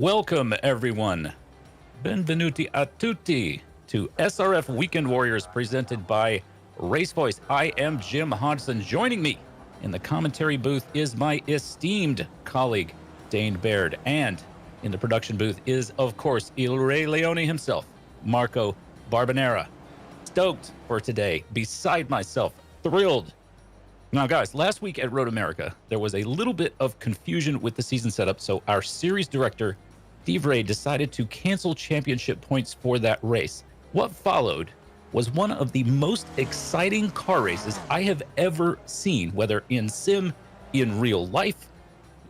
Welcome, everyone. Benvenuti a tutti to SRF Weekend Warriors presented by RaceVoice. I am Jim Hodson. Joining me in the commentary booth is my esteemed colleague, Dane Baird. And in the production booth is, of course, Il Re Leone himself, Marco Barbanera. Stoked for today, beside myself, thrilled. Now, guys, last week at Road America, there was a little bit of confusion with the season setup, so our series director, Steve Ray, decided to cancel championship points for that race. What followed was one of the most exciting car races I have ever seen, whether in sim, in real life,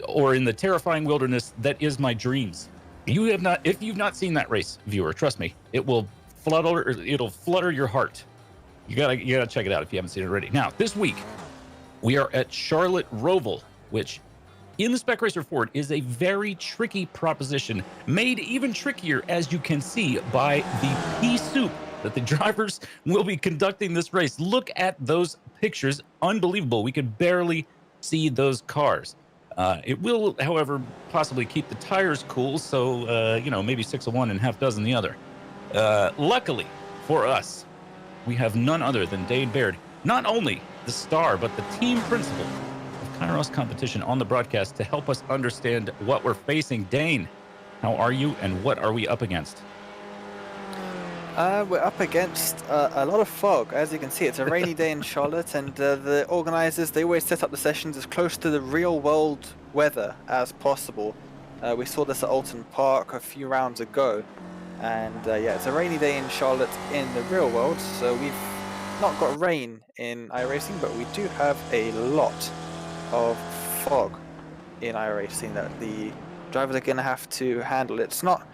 or in the terrifying wilderness that is my dreams. If you've not seen that race, viewer, trust me, it'll flutter your heart. You gotta check it out if you haven't seen it already. Now, this week, we are at Charlotte Roval, which in the Spec Racer Ford is a very tricky proposition, made even trickier, as you can see, by the pea soup that the drivers will be conducting this race. Look at those pictures. Unbelievable. We could barely see those cars. It will, however, possibly keep the tires cool, so, maybe 6 of one and half dozen the other. Luckily for us, we have none other than Dane Baird, not only the star, but the team principal of Kairos Competition on the broadcast to help us understand what we're facing. Dane, how are you and what are we up against? We're up against a lot of fog. As you can see, it's a rainy day in Charlotte, and the organizers, they always set up the sessions as close to the real world weather as possible. We saw this at Alton Park a few rounds ago, and yeah, it's a rainy day in Charlotte in the real world, so we've not got rain in iRacing, but we do have a lot of fog in iRacing that the drivers are going to have to handle. It's not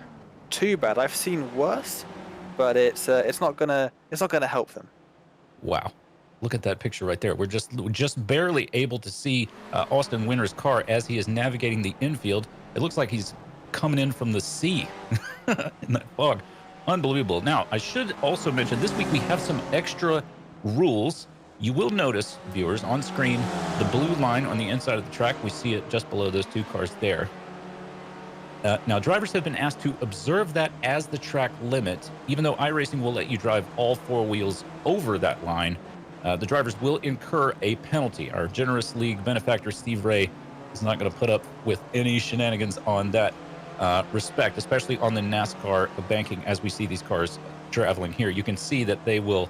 too bad. I've seen worse, but it's not gonna help them. Wow, look at that picture right there. We're just barely able to see Austin Winter's car as he is navigating the infield. It looks like he's coming in from the sea in that fog. Unbelievable. Now, I should also mention this week we have some extra rules. You will notice, viewers, on screen, the blue line on the inside of the track. We see it just below those two cars there. Now, drivers have been asked to observe that as the track limit. Even though iRacing will let you drive all 4 wheels over that line, the drivers will incur a penalty. Our generous league benefactor, Steve Ray, is not going to put up with any shenanigans on that respect, especially on the NASCAR banking. As we see these cars traveling here, you can see that they will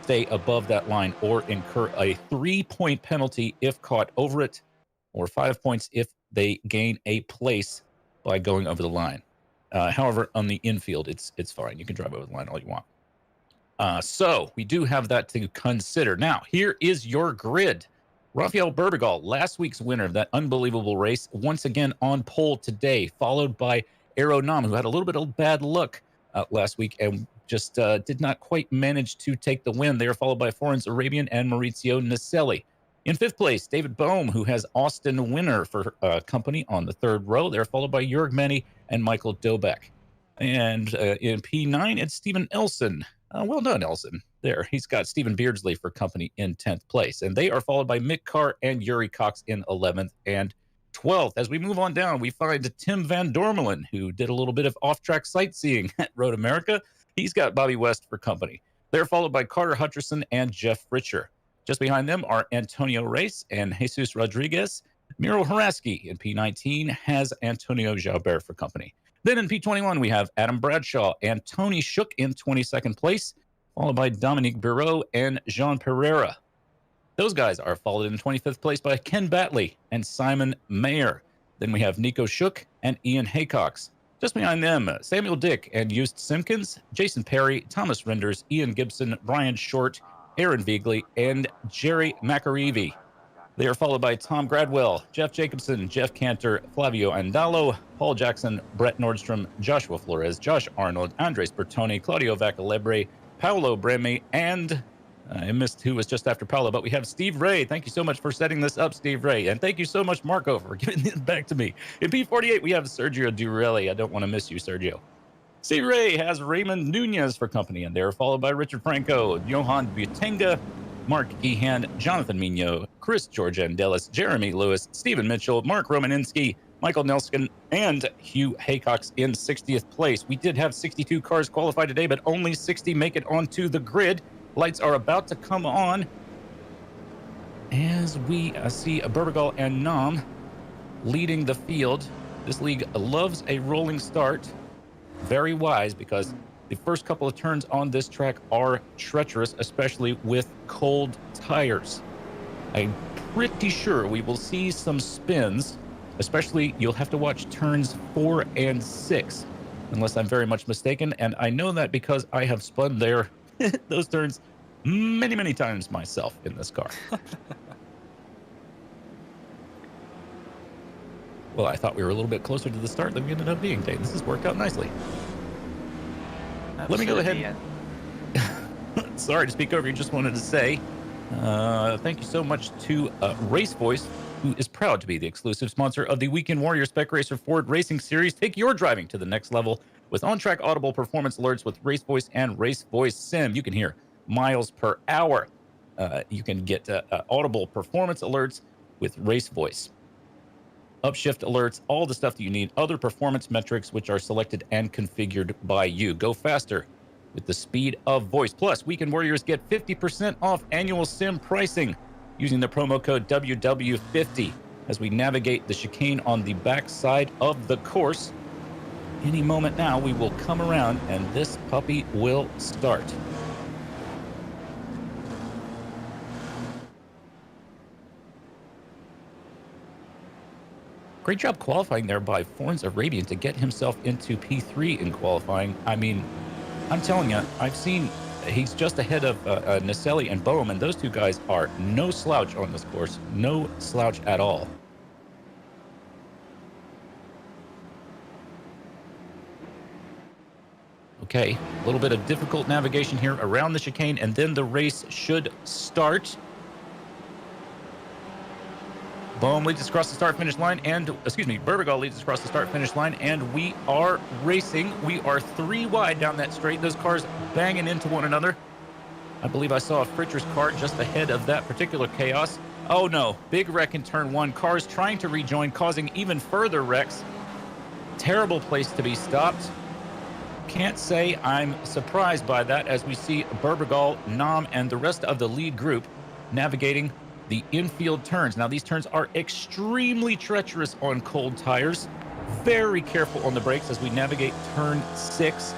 stay above that line or incur a 3-point penalty if caught over it, or 5 points if they gain a place by going over the line. However, on the infield, it's fine. You can drive over the line all you want. So we do have that to consider. Now, here is your grid. Rafael Berbigal, last week's winner of that unbelievable race, once again on pole today, followed by Aero Nam, who had a little bit of bad luck last week and just did not quite manage to take the win. They are followed by Florence Arabian and Maurizio Naselli. In 5th place, David Bohm, who has Austin Winner for company on the 3rd row. They're followed by Jörg Manny and Michael Dobeck. And in P9, it's Stephen Elson. Well done, Elson. There, he's got Stephen Beardsley for company in 10th place. And they are followed by Mick Carr and Yuri Cox in 11th and 12th. As we move on down, we find Tim Van Dormelen, who did a little bit of off-track sightseeing at Road America. He's got Bobby West for company. They're followed by Carter Hutcherson and Jeff Richer. Just behind them are Antonio Reyes and Jesus Rodriguez. Miro Haraski in P19 has Antonio Jalbert for company. Then in P21, we have Adam Bradshaw and Tony Shook in 22nd place, followed by Dominique Bureau and Jean Pereira. Those guys are followed in 25th place by Ken Batley and Simon Mayer. Then we have Nico Shook and Ian Haycox. Just behind them, Samuel Dick and Just Simpkins, Jason Perry, Thomas Renders, Ian Gibson, Brian Short, Aaron Vigley, and Jerry McAreevy. They are followed by Tom Gradwell, Jeff Jacobson, Jeff Cantor, Flavio Andalo, Paul Jackson, Brett Nordstrom, Joshua Flores, Josh Arnold, Andres Bertoni, Claudio Vacalebre, Paolo Bremi, and I missed who was just after Paolo, but we have Steve Ray. Thank you so much for setting this up, Steve Ray. And thank you so much, Marco, for giving it back to me. In P48, we have Sergio Durelli. I don't want to miss you, Sergio. Steve Ray has Raymond Nunez for company, and they're followed by Richard Franco, Johan Butenga, Mark Gehan, Jonathan Migno, Chris Georgiandelis, Jeremy Lewis, Stephen Mitchell, Mark Romaninski, Michael Nelson and Hugh Haycox in 60th place. We did have 62 cars qualify today, but only 60 make it onto the grid. Lights are about to come on as we see Berbigal and Nam leading the field. This league loves a rolling start. Very wise, because the first couple of turns on this track are treacherous, especially with cold tires. I'm pretty sure we will see some spins, especially you'll have to watch turns 4 and 6, unless I'm very much mistaken. And I know that because I have spun there those turns many, many times myself in this car. Well, I thought we were a little bit closer to the start than we ended up being, Dave. This has worked out nicely. Absolutely, Let me go ahead. Yeah. Sorry to speak over you. Just wanted to say thank you so much to RaceVoice, who is proud to be the exclusive sponsor of the Weekend Warrior Spec Racer Ford Racing Series. Take your driving to the next level with on-track audible performance alerts with RaceVoice and RaceVoiceSIM. You can hear miles per hour. You can get audible performance alerts with RaceVoice. Upshift alerts, all the stuff that you need, other performance metrics which are selected and configured by you. Go faster with the speed of voice. Plus, Weekend Warriors get 50% off annual sim pricing using the promo code WW50 as we navigate the chicane on the back side of the course. Any moment now, we will come around and this puppy will start. Great job qualifying there by Forns Arabian to get himself into P3 in qualifying. I mean, I'm telling you, I've seen he's just ahead of Naselli and Boehm, and those two guys are no slouch on this course. No slouch at all. Okay, a little bit of difficult navigation here around the chicane, and then the race should start. Boehm leads us across the start-finish line, and, Berbigal leads us across the start-finish line, and we are racing. We are 3 wide down that straight. Those cars banging into one another. I believe I saw a Fritcher's car just ahead of that particular chaos. Oh no, big wreck in turn 1. Cars trying to rejoin, causing even further wrecks. Terrible place to be stopped. Can't say I'm surprised by that as we see Berbigal, Nam, and the rest of the lead group navigating the infield turns. Now, these turns are extremely treacherous on cold tires. Very careful on the brakes as we navigate turn 6.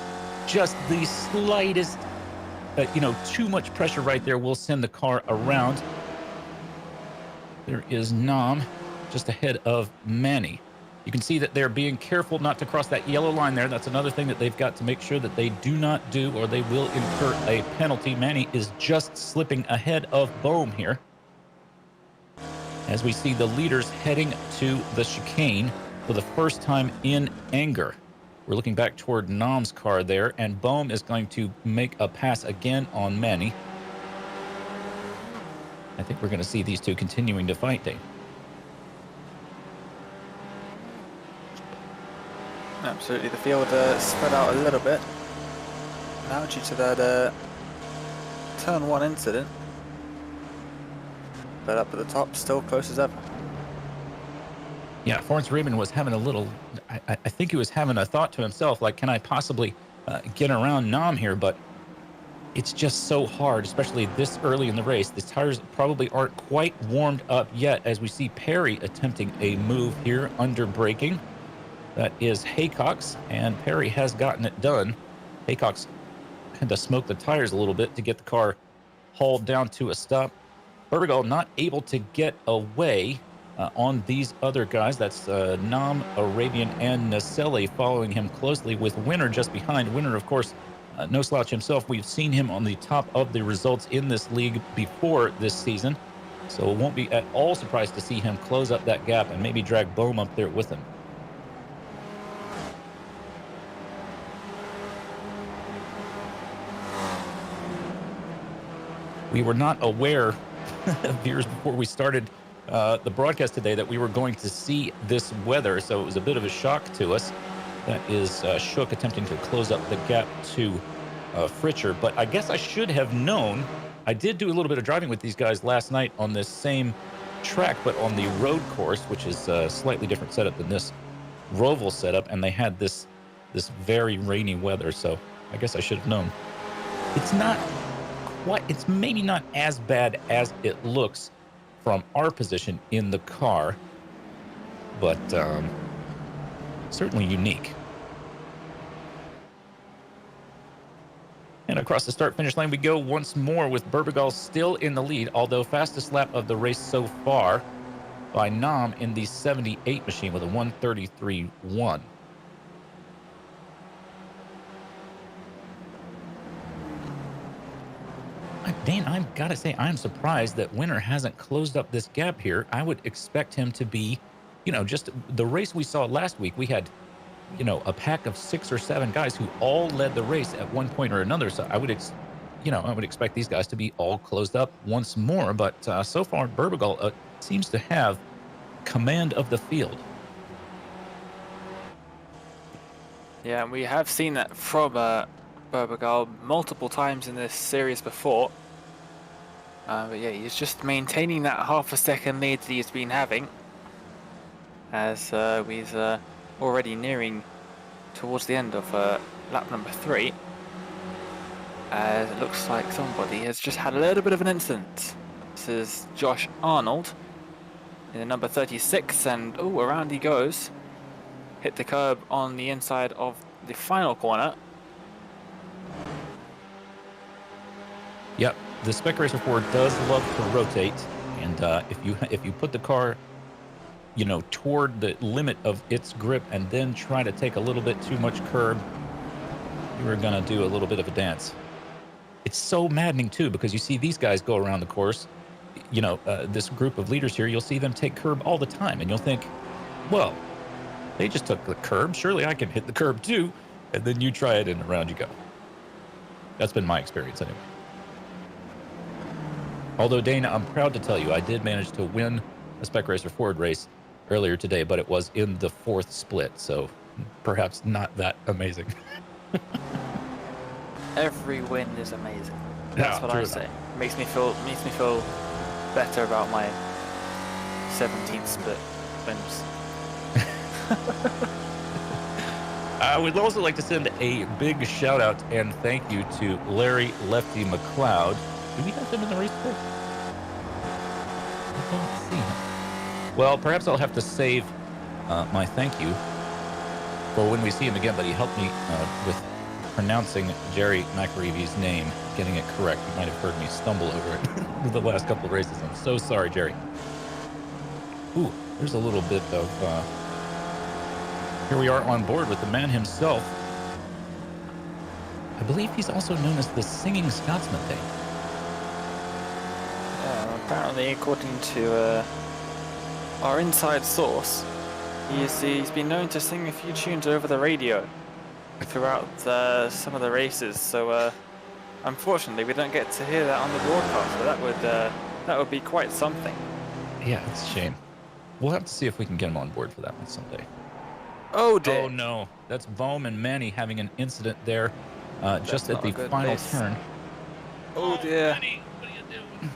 Just the slightest, too much pressure right there will send the car around. There is Nam just ahead of Manny. You can see that they're being careful not to cross that yellow line there. That's another thing that they've got to make sure that they do not do, or they will incur a penalty. Manny is just slipping ahead of Boehm here, as we see the leaders heading to the chicane for the first time in anger. We're looking back toward Nam's car there, and Boehm is going to make a pass again on Manny. I think we're going to see these two continuing to fight, Dave. Absolutely, the field spread out a little bit now due to that turn 1 incident. But up at the top, still close as ever. Yeah, Forrest Raymond was having a little, I think he was having a thought to himself, like, can I possibly get around Nam here? But it's just so hard, especially this early in the race. The tires probably aren't quite warmed up yet, as we see Perry attempting a move here under braking. That is Haycox, and Perry has gotten it done. Haycox had to smoke the tires a little bit to get the car hauled down to a stop. Berbigal not able to get away on these other guys. That's Nam, Arabian, and Naselli following him closely, with Winner just behind. Winner, of course, no slouch himself. We've seen him on the top of the results in this league before this season, so it won't be at all surprised to see him close up that gap and maybe drag Boehm up there with him. We were not aware years before we started the broadcast today that we were going to see this weather, so it was a bit of a shock to us. That is Shook attempting to close up the gap to Fritcher, but I guess I should have known. I did do a little bit of driving with these guys last night on this same track, but on the road course, which is a slightly different setup than this Roval setup, and they had this very rainy weather, so I guess I should have known. It's not quite, it's maybe not as bad as it looks from our position in the car, but certainly unique. And across the start-finish line we go once more with Burbigal still in the lead, although fastest lap of the race so far by Nam in the 78 machine with a 1:33.1. Dane, I've got to say, I'm surprised that Winner hasn't closed up this gap here. I would expect him to be, just the race we saw last week. We had, a pack of 6 or 7 guys who all led the race at one point or another. So I would, I would expect these guys to be all closed up once more. But so far, Burbigal seems to have command of the field. Yeah, and we have seen that from Burbigal multiple times in this series before. But yeah, he's just maintaining that half a second lead that he's been having, as we're already nearing towards the end of lap number 3. As it looks like somebody has just had a little bit of an incident. This is Josh Arnold in the number 36, and around he goes. Hit the curb on the inside of the final corner. Yep, the Spec Racer 4 does love to rotate, and if you put the car, toward the limit of its grip and then try to take a little bit too much curb, you are gonna do a little bit of a dance. It's so maddening too, because you see these guys go around the course. This group of leaders here, you'll see them take curb all the time, and you'll think, well, they just took the curb. Surely I can hit the curb too. And then you try it and around you go. That's been my experience anyway. Although, Dana, I'm proud to tell you, I did manage to win a Spec Racer Ford race earlier today, but it was in the 4th split, so perhaps not that amazing. Every win is amazing. That's what I say. Makes me feel better about my 17th split wins. I would also like to send a big shout out and thank you to Larry Lefty McLeod. Do we have him in the race today? I don't see him. Well, perhaps I'll have to save my thank you for when we see him again, but he helped me with pronouncing Jerry McAreevy's name, getting it correct. You might have heard me stumble over it the last couple of races. I'm so sorry, Jerry. Ooh, there's a little bit of... Here we are on board with the man himself. I believe he's also known as the Singing Scotsman Day. Yeah, apparently, according to our inside source, he's been known to sing a few tunes over the radio throughout some of the races. So, unfortunately, we don't get to hear that on the broadcast. But that would be quite something. Yeah, it's a shame. We'll have to see if we can get him on board for that one someday. Oh dear. Oh no, that's Bohm and Manny having an incident there just at the final turn. Oh dear. Manny, what are you doing?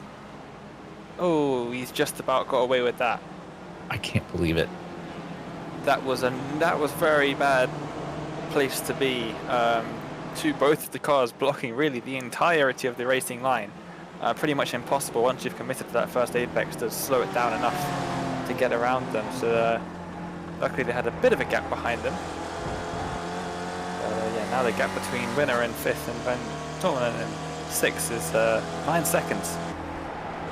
Oh, he's just about got away with that. I can't believe it. That was very bad place to be. To both of the cars blocking really the entirety of the racing line. Pretty much impossible once you've committed to that first apex to slow it down enough to get around them. So luckily they had a bit of a gap behind them. Yeah, now the gap between Winner and 5th and Van Dorn in 6th is 9 seconds.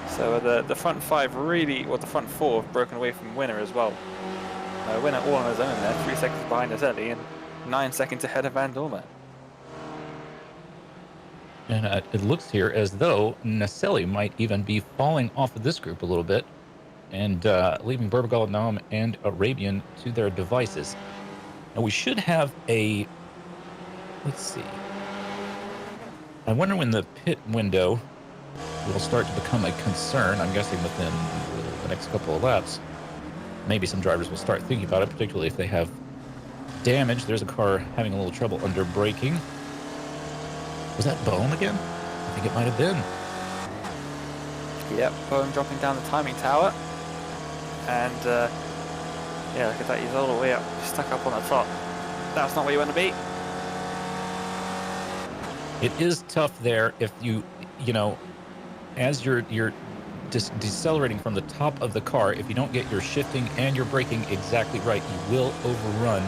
So the front 5 really, or the front 4 have broken away from Winner as well. Winner all on his own there, 3 seconds behind Azelli and 9 seconds ahead of Van Dorn. And it looks here as though Naselli might even be falling off of this group a little bit and leaving Burbigal, Nam, and Arabian to their devices. Now we should have a... Let's see. I wonder when the pit window will start to become a concern. I'm guessing within the next couple of laps. Maybe some drivers will start thinking about it, particularly if they have damage. There's a car having a little trouble under braking. Was that Bohm again? I think it might have been. Yep, Bohm dropping down the timing tower. And yeah, look at that, he's all the way up, stuck up on the top. That's not where you want to be. It is tough there if you know, as you're decelerating from the top of the car, if you don't get your shifting and your braking exactly right, you will overrun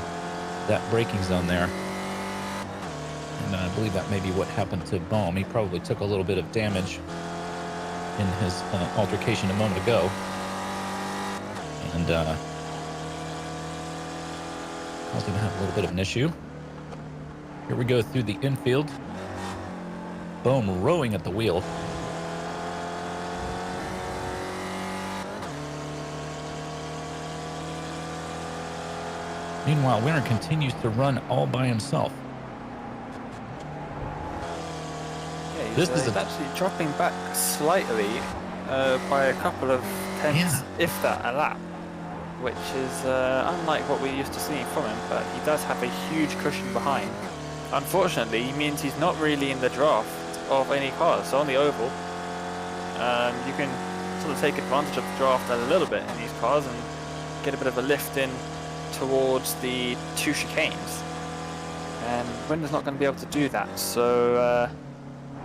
that braking zone there. And I believe that may be what happened to Bohm. He probably took a little bit of damage in his altercation a moment ago. And caused him to have a little bit of an issue. Here we go through the infield. Bohm rowing at the wheel. Meanwhile, Winner continues to run all by himself. Yeah, This is he's actually dropping back slightly by a couple of tenths, if that, a lap, which is unlike what we're used to seeing from him, but he does have a huge cushion behind. Unfortunately, it means he's not really in the draft of any cars. So on the oval, you can sort of take advantage of the draft a little bit in these cars and get a bit of a lift in towards the 2 chicanes, and Winner's not going to be able to do that. So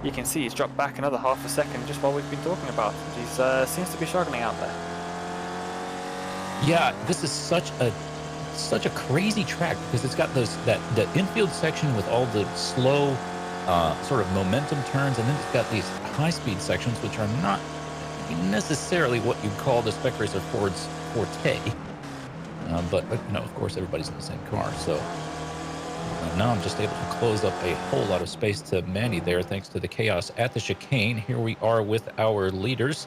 you can see he's dropped back another half a second just while we've been talking about it. He seems to be struggling out there. Yeah, this is such a crazy track because it's got that infield section with all the slow sort of momentum turns, and then it's got these high-speed sections which are not necessarily what you'd call the Spec Racer Ford's forte. But you know, of course, everybody's in the same car, so now I'm just able to close up a whole lot of space to Manny there, thanks to the chaos at the chicane. Here we are with our leaders,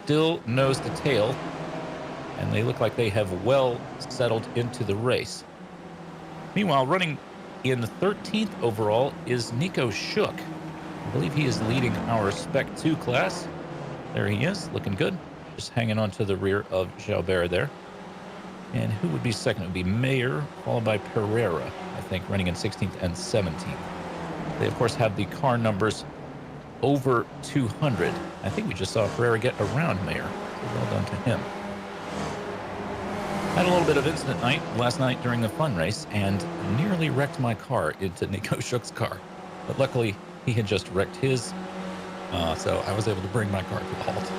still nose to tail, and they look like they have well settled into the race. Meanwhile, running in the 13th overall is Nico Shook. I believe he is leading our Spec 2 class. There he is, looking good, just hanging on to the rear of Jalbert there. And who would be second? It would be Mayer, followed by Pereira, I think, running in 16th and 17th. They, of course, have the car numbers over 200. I think we just saw Pereira get around Mayer. So well done to him. Had a little bit of incident night last night during the fun race and nearly wrecked my car into Nico Shook's car. But luckily, he had just wrecked his, so I was able to bring my car to a halt.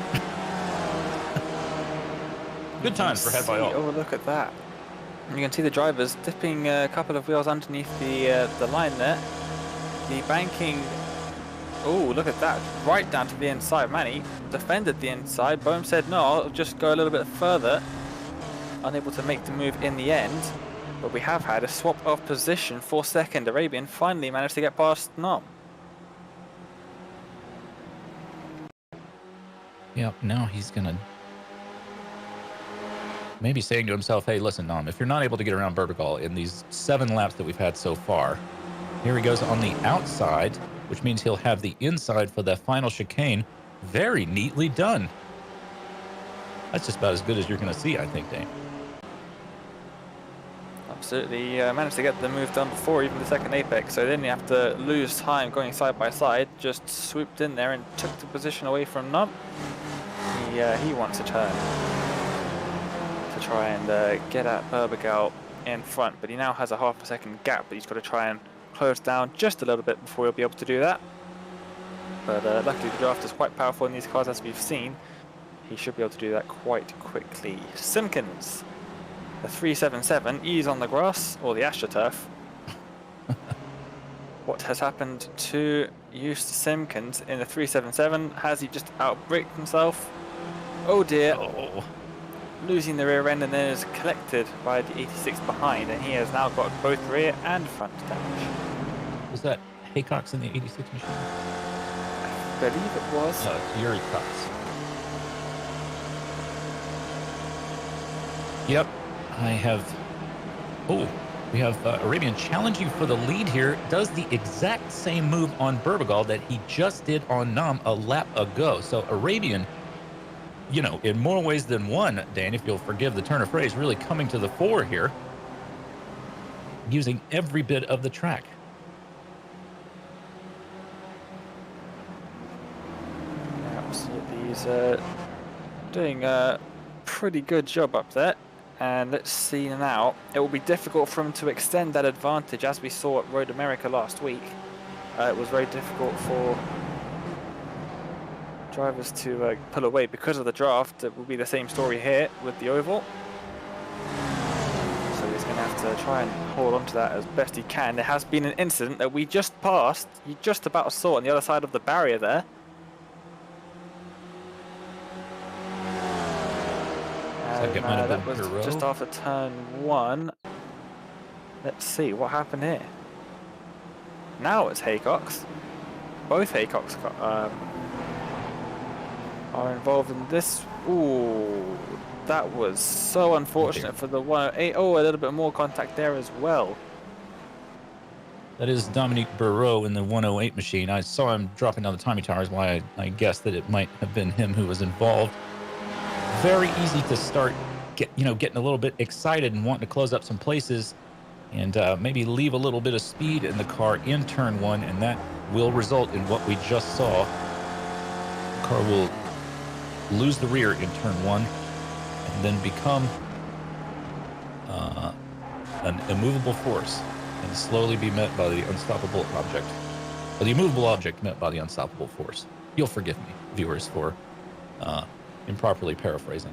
Good times for head by all. Oh, look at that. You can see the drivers dipping a couple of wheels underneath the line there. The banking, oh, look at that, right down to the inside. Manny defended the inside. Bohm said, no, I'll just go a little bit further. Unable to make the move in the end, but we have had a swap of position for second. Arabian finally managed to get past Nom. Yep, now he's going to maybe saying to himself, hey, listen, Nom, if you're not able to get around Bertigal in these 7 laps that we've had so far, here he goes on the outside, which means he'll have the inside for that final chicane. Very neatly done. That's just about as good as you're going to see, I think, Dane. Absolutely, managed to get the move done before even the second apex, so then you have to lose time going side by side. Just swooped in there and took the position away from Nom. He wants a turn to try and get at Berbigal in front, but he now has a half a second gap that he's got to try and close down just a little bit before he'll be able to do that. But luckily the draft is quite powerful in these cars, as we've seen. He should be able to do that quite quickly. Simpkins, the 377, is on the grass, or the AstroTurf. What has happened to Eustace Simpkins in the 377? Has he just outbraked himself? Oh dear. Oh. Losing the rear end, and then is collected by the 86 behind, and he has now got both rear and front damage. Was that Haycox in the 86 machine? I believe it was. No, it's Yuri Cox. Yep, I have... Oh, we have Arabian challenging for the lead here. Does the exact same move on Berbigal that he just did on Nom a lap ago. So Arabian, you know, in more ways than one, Dan, if you'll forgive the turn of phrase, really coming to the fore here, using every bit of the track. Absolutely, he's doing pretty good job up there. And let's see now. It will be difficult for him to extend that advantage, as we saw at Road America last week. It was very difficult for drivers to pull away because of the draft. It will be the same story here with the oval. So he's going to have to try and hold on to that as best he can. There has been an incident that we just passed. You just about saw on the other side of the barrier there. That was just after turn 1. Let's see what happened here. Now it's Haycocks. Both Haycocks are involved in this. Ooh, that was so unfortunate for the 108. Oh, a little bit more contact there as well. That is Dominique Barreau in the 108 machine. I saw him dropping down the timing towers, why I guessed that it might have been him who was involved. Very easy to start getting a little bit excited and wanting to close up some places and maybe leave a little bit of speed in the car in turn 1, and that will result in what we just saw. The car will lose the rear in turn 1 and then become an immovable force and slowly be met by the unstoppable object. Or the immovable object met by the unstoppable force. You'll forgive me, viewers, for improperly paraphrasing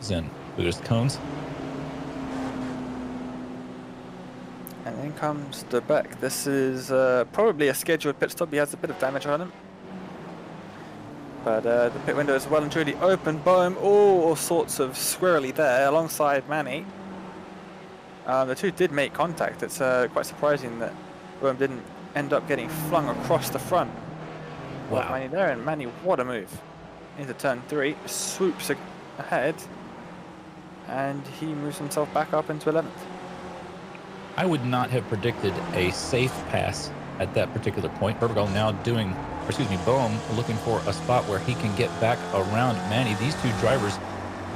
Zen Buddhist cones. And then comes the back. This is probably a scheduled pit stop. He has a bit of damage on him. But the pit window is well and truly open. Boehm, all sorts of squirrely there alongside Manny. The two did make contact. It's quite surprising that Boehm didn't end up getting flung across the front. Wow. Manny there, and Manny, what a move. Into turn 3, swoops ahead, and he moves himself back up into 11th. I would not have predicted a safe pass at that particular point. Boehm looking for a spot where he can get back around Manny. These two drivers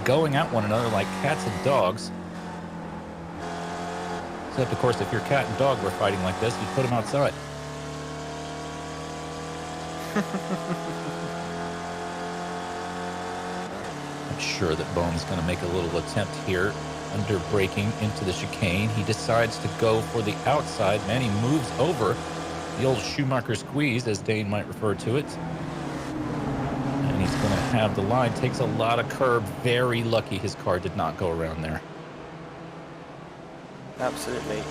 going at one another like cats and dogs. Except, of course, if your cat and dog were fighting like this, you'd put them outside. I'm sure that Boehm's going to make a little attempt here, under braking into the chicane. He decides to go for the outside. Manny moves over the old Schumacher squeeze, as Dane might refer to it. And he's going to have the line. Takes a lot of curb. Very lucky his car did not go around there. Absolutely.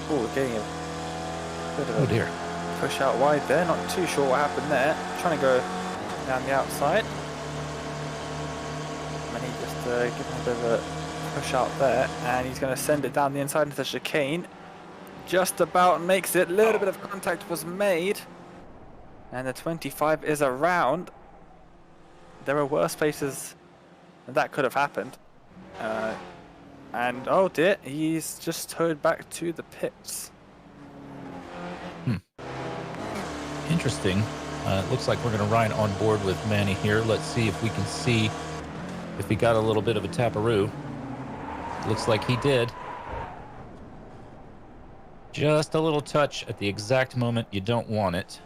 Oh, getting a bit of dear. Push out wide there. Not too sure what happened there. Trying to go down the outside. And he just giving a bit of a push out there. And he's going to send it down the inside into the chicane. Just about makes it. A little bit of contact was made. And the 25 is around. There are worse places that could have happened. And oh dear, he's just towed back to the pits. Interesting. It looks like we're going to ride on board with Manny here. Let's see if we can see if he got a little bit of a taparoo. Looks like he did. Just a little touch at the exact moment you don't want it.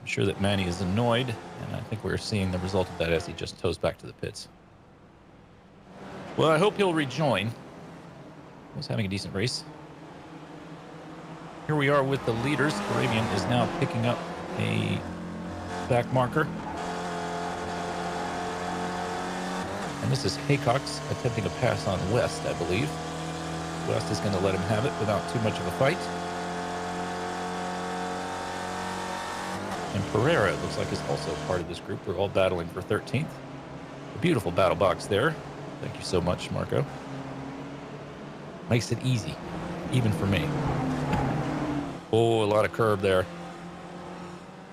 I'm sure that Manny is annoyed, and I think we're seeing the result of that as he just tows back to the pits. Well, I hope he'll rejoin. He was having a decent race. Here we are with the leaders. Arabian is now picking up a back marker. And this is Haycocks attempting a pass on West, I believe. West is going to let him have it without too much of a fight. And Pereira, it looks like, is also part of this group. We're all battling for 13th. A beautiful battle box there. Thank you so much, Marco. Makes it easy, even for me. Oh, a lot of curb there.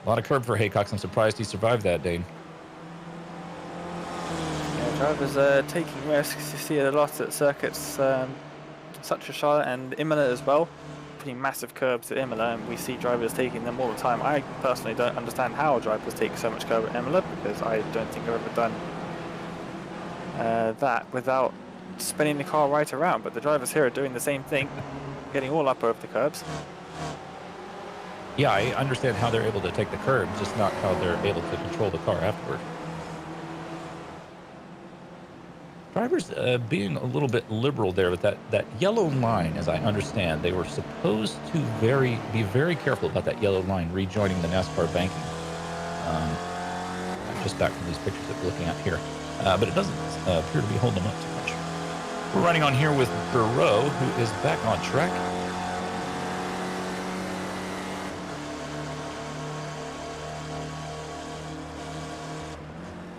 A lot of curb for Haycocks. I'm surprised he survived that, Dane. Yeah, drivers taking risks. You see it a lot at circuits such as Charlotte and Imola as well. Pretty massive curbs at Imola, and we see drivers taking them all the time. I personally don't understand how drivers take so much curb at Imola, because I don't think I've ever done that without spinning the car right around. But the drivers here are doing the same thing, getting all up over the curbs. Yeah, I understand how they're able to take the curb, just not how they're able to control the car afterward. Drivers being a little bit liberal there with that yellow line, as I understand. They were supposed to be very careful about that yellow line rejoining the NASCAR banking. I'm just back from these pictures that we're looking at here. But it doesn't appear to be holding them up too much. We're running on here with Burrow, who is back on track.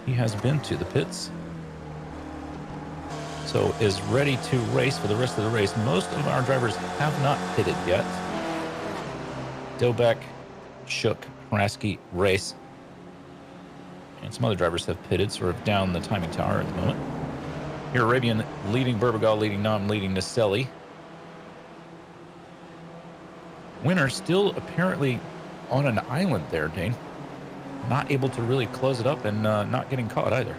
He has been to the pits, so is ready to race for the rest of the race. Most of our drivers have not pitted yet. Dobek, Shook, Haraski, Race, and some other drivers have pitted, sort of down the timing tower at the moment. Here, Arabian leading Burbagal, leading Nam, leading Naselli. Winner still apparently on an island there, Dane. Not able to really close it up and not getting caught either.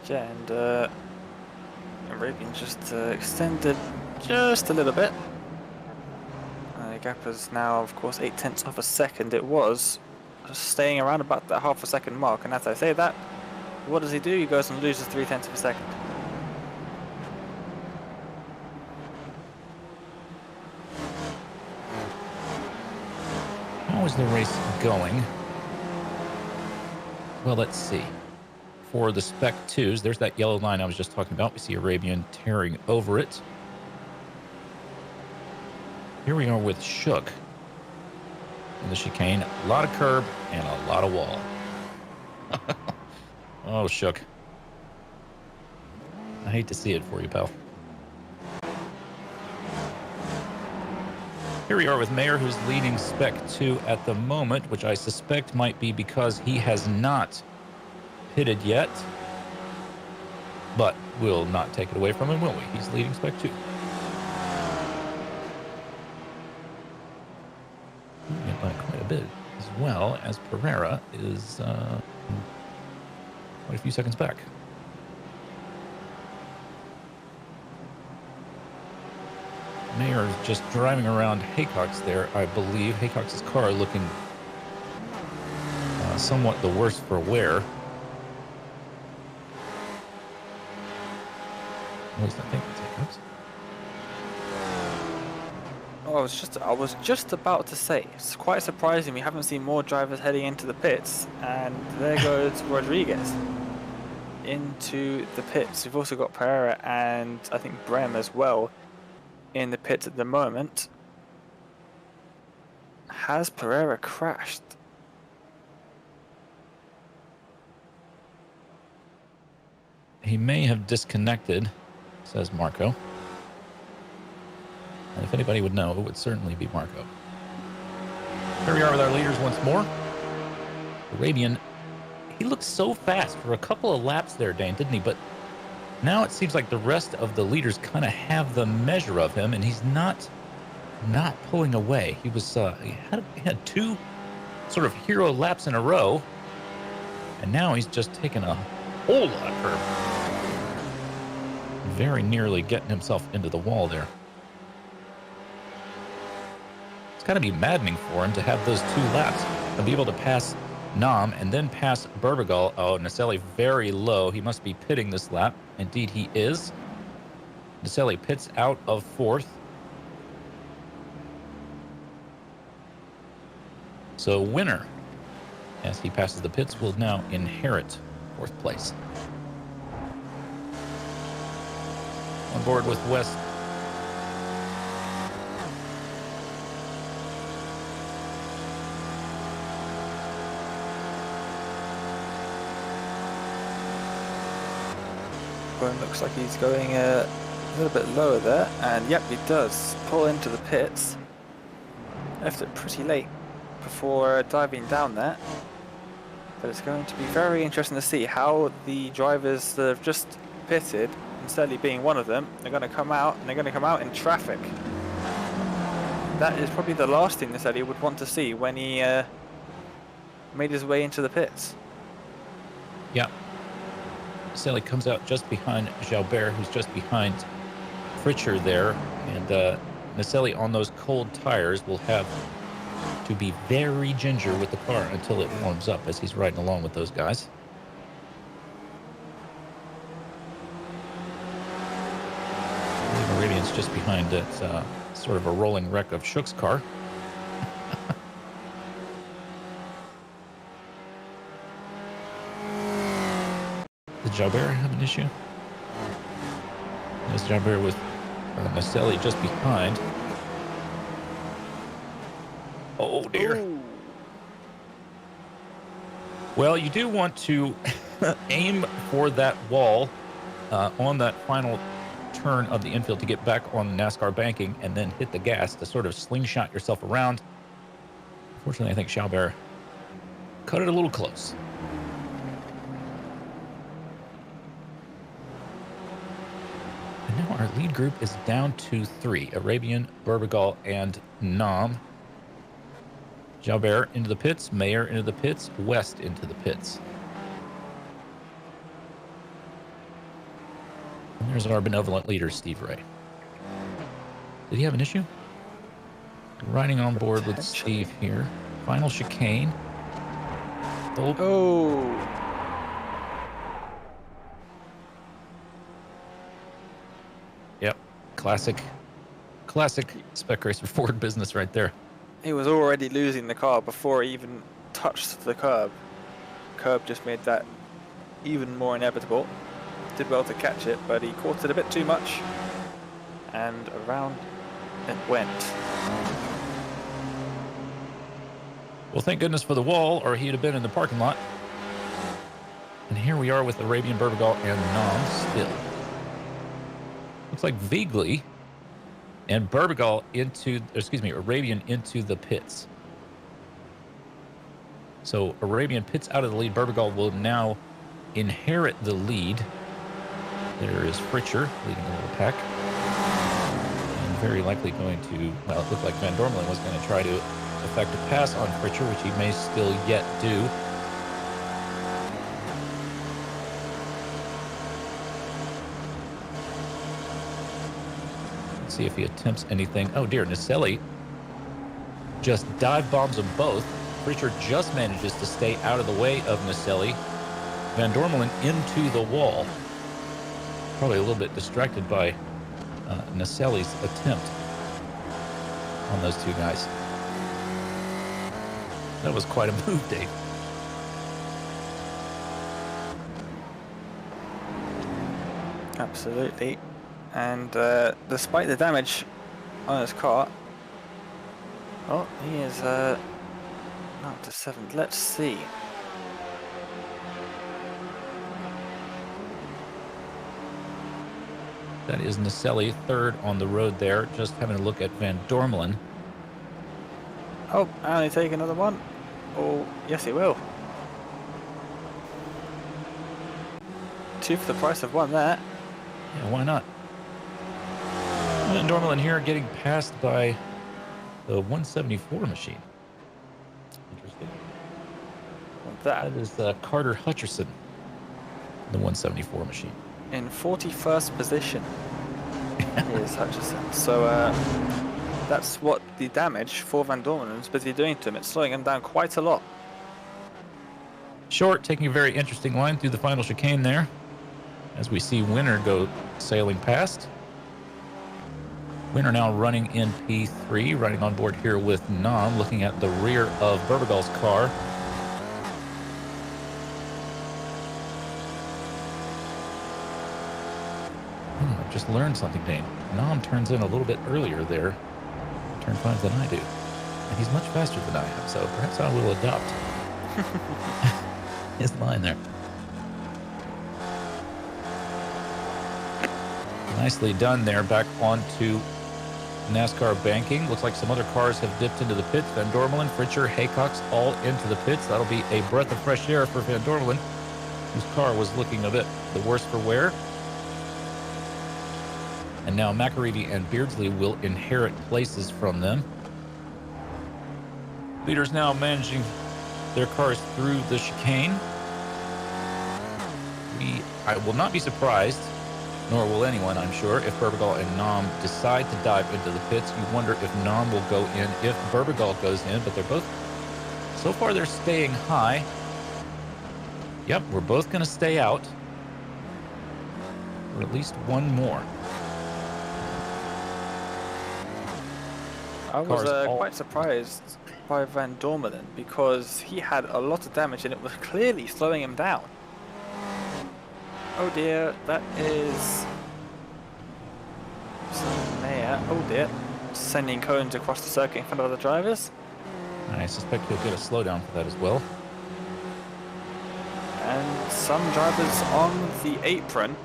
Yeah, and Arabian just extended just a little bit. The gap is now, of course, 0.8 of a second. It was staying around about that half a second mark, and as I say that, what does he do? He goes and loses 0.3 of a second. How is the race going? Well, let's see. For the Spec 2s, there's that yellow line I was just talking about. We see Arabian tearing over it. Here we are with Shook in the chicane. A lot of curb and a lot of wall. Oh, Shook. I hate to see it for you, pal. Here we are with Mayer, who's leading Spec 2 at the moment, which I suspect might be because he has not pitted yet. But we'll not take it away from him, will we? He's leading Spec 2. By quite a bit, as well as Pereira is quite a few seconds back. Mayer is just driving around Haycock's there, I believe. Haycock's car looking somewhat the worse for wear. At least I think it's Haycock's. Oh, I was just about to say, it's quite surprising we haven't seen more drivers heading into the pits, and there goes Rodriguez into the pits. We've also got Pereira and I think Brem as well in the pits at the moment. Has Pereira crashed? He may have disconnected, says Marco. And if anybody would know, it would certainly be Marco. Here we are with our leaders once more. Arabian, he looked so fast for a couple of laps there, Dane, didn't he? But now it seems like the rest of the leaders kind of have the measure of him, and he's not pulling away. He was he had two sort of hero laps in a row, and now he's just taken a whole lot of curb. Very nearly getting himself into the wall there. Got to be maddening for him to have those 2 laps and be able to pass Nam and then pass Burbagal. Oh, Naselli very low. He must be pitting this lap. Indeed, he is. Naselli pits out of 4th. So winner, as he passes the pits, will now inherit 4th place. On board with West. Looks like he's going a little bit lower there, and yep, he does pull into the pits. Left it pretty late before diving down there, but it's going to be very interesting to see how the drivers that have just pitted, and Sterling being one of them, are going to come out, and they're going to come out in traffic. That is probably the last thing Sterling would want to see when he made his way into the pits. Yeah. Naselli comes out just behind Jalbert, who's just behind Fritcher there. And Naselli on those cold tires will have to be very ginger with the car until it warms up as he's riding along with those guys. It's just behind it, sort of a rolling wreck of Shook's car. Did Jalbert have an issue? There's Jalbert with Maselli just behind. Oh dear. Ooh. Well, you do want to aim for that wall on that final turn of the infield to get back on NASCAR banking and then hit the gas to sort of slingshot yourself around. Unfortunately, I think Jalbert cut it a little close. And now our lead group is down to 3. Arabian, Burbigal, and Nam. Jalbert into the pits, Mayer into the pits, West into the pits. And there's our benevolent leader, Steve Ray. Did he have an issue? Riding on board with Steve here. Final chicane. Oh. Yep. Classic Spec Racer Ford business right there. He was already losing the car before he even touched the curb. Curb just made that even more inevitable. Did well to catch it, but he caught it a bit too much. And around it went. Well, thank goodness for the wall, or he'd have been in the parking lot. And here we are with Arabian, Burbigal, and Nam still. Looks like Vigley and Burbigal Arabian into the pits. So Arabian pits out of the lead. Burbigal will now inherit the lead. There is Fritcher leading a little pack. And very likely going to, well, it looked like Van Dormelen was going to try to effect a pass on Fritcher, which he may still yet do. See if he attempts anything. Oh dear, Naselli just dive bombs them both. Fritcher just manages to stay out of the way of Naselli. Van Dormelen into the wall. Probably a little bit distracted by Naselli's attempt on those two guys. That was quite a move, Dave. Absolutely. And despite the damage on his car, oh, he is not to 7th. Let's see. That is Naselli, 3rd on the road there. Just having a look at Van Dormelen. Oh, and he take another one. Oh, yes, he will. 2 for the price of 1 there. Yeah, why not? Van Dormelen here getting passed by the 174 machine. Interesting. That is Carter Hutcherson, the 174 machine. In 41st position is Hutcherson. So that's what the damage for Van Dormelen is busy doing to him. It's slowing him down quite a lot. Short, taking a very interesting line through the final chicane there. As we see Winner go sailing past. Winner now running in P3, running on board here with Nam, looking at the rear of Burbigal's car. I've just learned something, Dane. Nam turns in a little bit earlier there, turn 5 than I do. And he's much faster than I am, so perhaps I will adopt his line there. Nicely done there, back onto NASCAR banking. Looks like some other cars have dipped into the pits. Van Dormelen, Fritcher, Haycox all into the pits. That'll be a breath of fresh air for Van Dormelen, whose car was looking a bit the worse for wear. And now McAreevy and Beardsley will inherit places from them. Leaders now managing their cars through the chicane. I will not be surprised, nor will anyone, I'm sure, if Burbigal and Nam decide to dive into the pits. You wonder if Nam will go in, if Burbigal goes in, but they're both, so far they're staying high. Yep, we're both going to stay out for at least one more. I was Cars all quite surprised by Van Dormelen because he had a lot of damage and it was clearly slowing him down. Oh dear, that is Mayor. Oh dear, sending cones across the circuit in front of other drivers. I suspect he'll get a slowdown for that as well. And some drivers on the apron.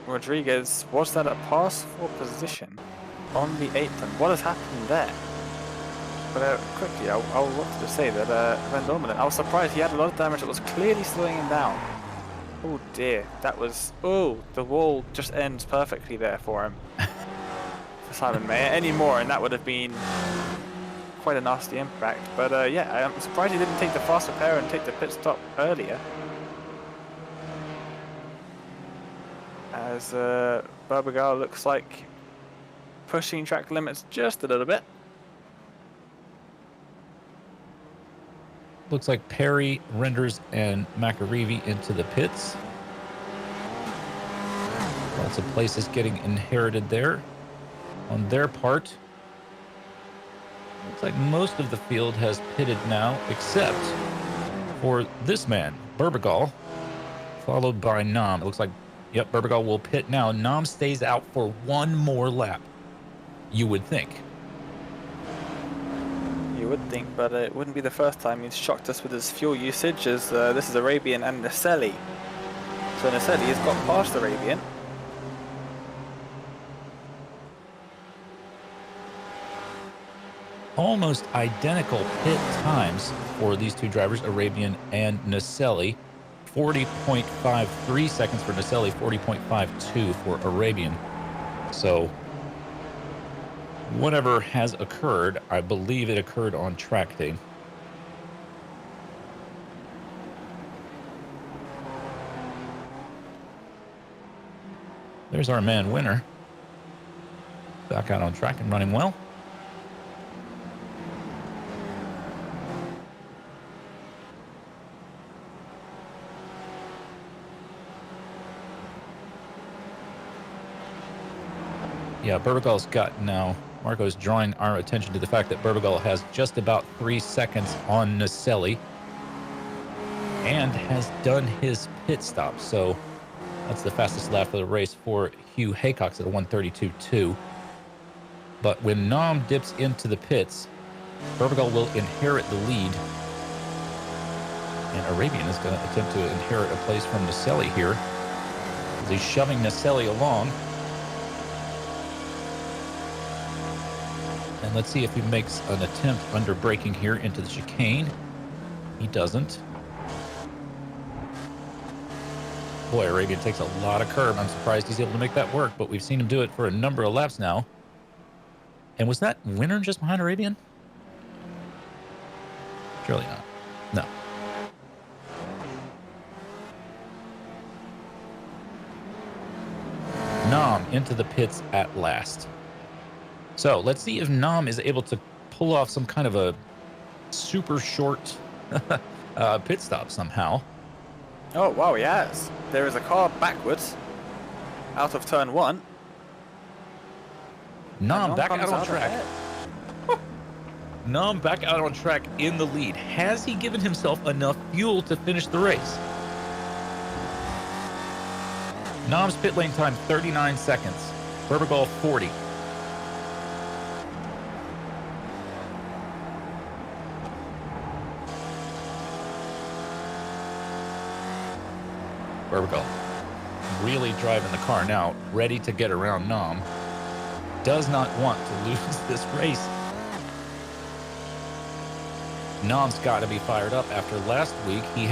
Rodriguez, was that a pass for position on the apron? What has happened there? But quickly, I wanted to say that Van Dormelen, I was surprised he had a lot of damage that was clearly slowing him down. Oh dear, that was... Oh, the wall just ends perfectly there for him. For Simon Mayer. Any more and that would have been quite a nasty impact. But yeah, I'm surprised he didn't take the fast repair and take the pit stop earlier. As Berbagal looks like pushing track limits just a little bit. Looks like Perry, Renders, and McAreevy into the pits. Lots of places getting inherited there on their part. Looks like most of the field has pitted now, except for this man, Berbagal, followed by Nam. It looks like, yep, Berbagal will pit now. Nam stays out for one more lap, you would think. You would think, but it wouldn't be the first time he's shocked us with his fuel usage, as this is Arabian and Naselli. So Naselli has got past Arabian. Almost identical pit times for these two drivers, Arabian and Naselli. 40.53 seconds for Naselli, 40.52 for Arabian. So whatever has occurred, I believe it occurred on track day. There's our man winner. Back out on track and running well. Yeah, Berbagal's got now. Marco's drawing our attention to the fact that Berbagal has just about 3 seconds on Naselli and has done his pit stop. So that's the fastest lap of the race for Hugh Haycox at a 1:32.2. But when Nam dips into the pits, Berbagal will inherit the lead. And Arabian is going to attempt to inherit a place from Naselli here, as he's shoving Naselli along. And let's see if he makes an attempt under braking here into the chicane. He doesn't. Boy, Arabian takes a lot of curb. I'm surprised he's able to make that work, but we've seen him do it for a number of laps now. And was that winner just behind Arabian? Surely not. No. Nam into the pits at last. So let's see if Nam is able to pull off some kind of a super short pit stop somehow. Oh, wow, yes. There is a car backwards out of turn 1. Nam back out on track. Nam back out on track in the lead. Has he given himself enough fuel to finish the race? Nam's pit lane time, 39 seconds. Berbagal, 40. Berbagal really driving the car now, ready to get around Nam. Does not want to lose this race. Nam's got to be fired up after last week. He